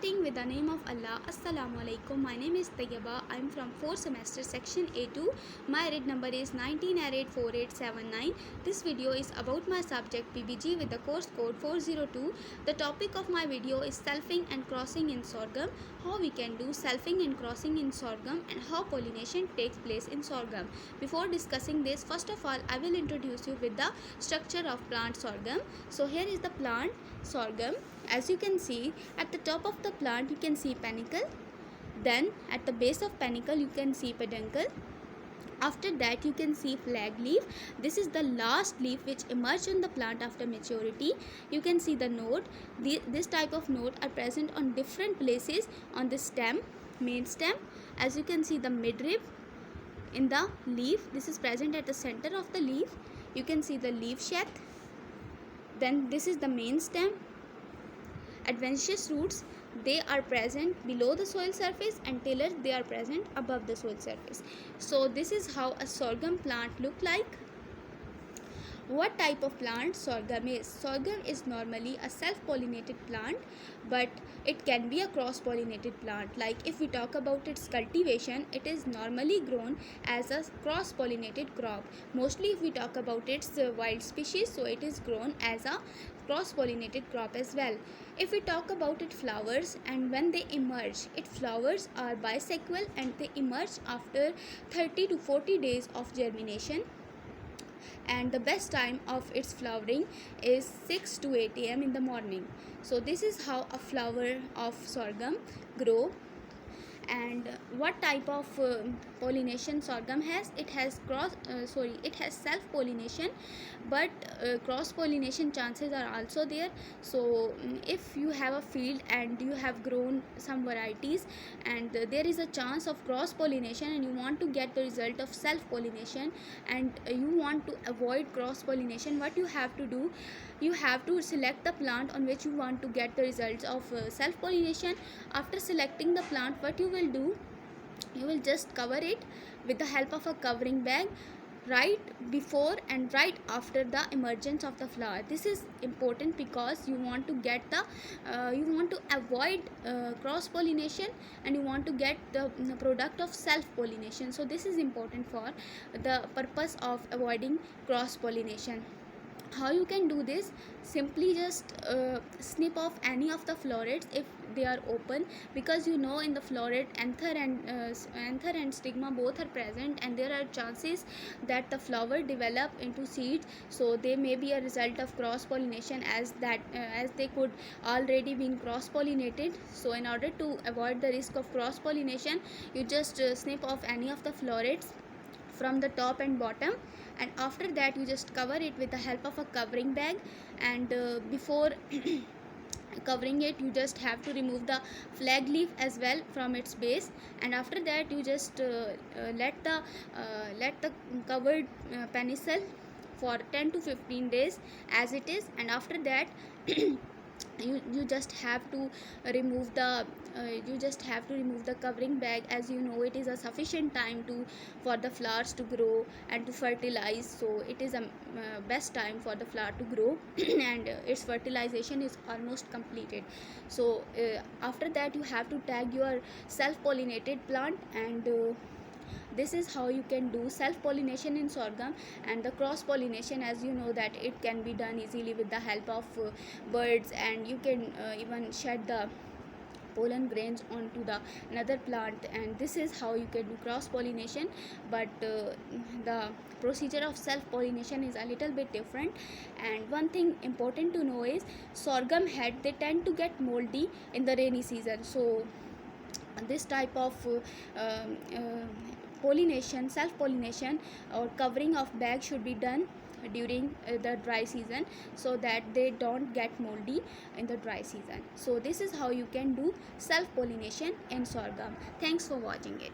Starting with the name of Allah. Assalamu alaikum. My name is Tayyaba. I am from 4th semester section A2. My read number is 19884879. This video is about my subject PBG with the course code 402. The topic of my video is selfing and crossing in sorghum. How we can do selfing and crossing in sorghum and how pollination takes place in sorghum. Before discussing this, first of all I will introduce you with the structure of plant sorghum. So here is the plant sorghum. As you can see, at the top of the plant you can see panicle, then at the base of panicle you can see peduncle. After that you can see flag leaf. This is the last leaf which emerged on the plant after maturity. You can see the node. This type of node are present on different places on the stem, main stem. As you can see the midrib in the leaf, this is present at the center of the leaf. You can see the leaf sheath. Then this is the main stem. Adventitious roots, they are present below the soil surface, and tillers, they are present above the soil surface. So this is how a sorghum plant look like. What type of plant sorghum is? Sorghum is normally a self-pollinated plant, but it can be a cross-pollinated plant. Like if we talk about its cultivation, it is normally grown as a cross-pollinated crop. Mostly if we talk about its wild species, so it is grown as a cross-pollinated crop as well. If we talk about its flowers and when they emerge, its flowers are bisexual and they emerge after 30 to 40 days of germination. And the best time of its flowering is 6 to 8 a.m. in the morning. So this is how a flower of sorghum grow. And what type of pollination sorghum has? It has self pollination, but cross pollination chances are also there. So if you have a field and you have grown some varieties and there is a chance of cross pollination and you want to get the result of self pollination and you want to avoid cross pollination, what you have to do, you have to select the plant on which you want to get the results of self pollination. After selecting the plant, what you will do, you will just cover it with the help of a covering bag right before and right after the emergence of the flower. This is important because you want to get the you want to avoid cross pollination and you want to get the product of self pollination. So this is important for the purpose of avoiding cross pollination. How you can do this? Simply just snip off any of the florets if they are open, because you know in the floret anther and stigma both are present and there are chances that the flower develop into seeds. So they may be a result of cross pollination as they could already been cross pollinated. So in order to avoid the risk of cross pollination, you just snip off any of the florets from the top and bottom, and after that you just cover it with the help of a covering bag. And before covering it, you just have to remove the flag leaf as well from its base, and after that you just let the covered penicil for 10 to 15 days as it is, and after that you just have to remove the covering bag, as you know it is a sufficient time for the flowers to grow and to fertilize. So it is a best time for the flower to grow and its fertilization is almost completed. So after that you have to tag your self pollinated plant, and this is how you can do self pollination in sorghum. And the cross pollination, as you know that it can be done easily with the help of birds, and you can even shed the pollen grains onto the another plant, and this is how you can do cross pollination. But the procedure of self pollination is a little bit different. And one thing important to know is sorghum head, they tend to get moldy in the rainy season. So this type of pollination, self pollination or covering of bag should be done during the dry season so that they don't get moldy in the dry season. So this is how you can do self pollination in sorghum. Thanks for watching it.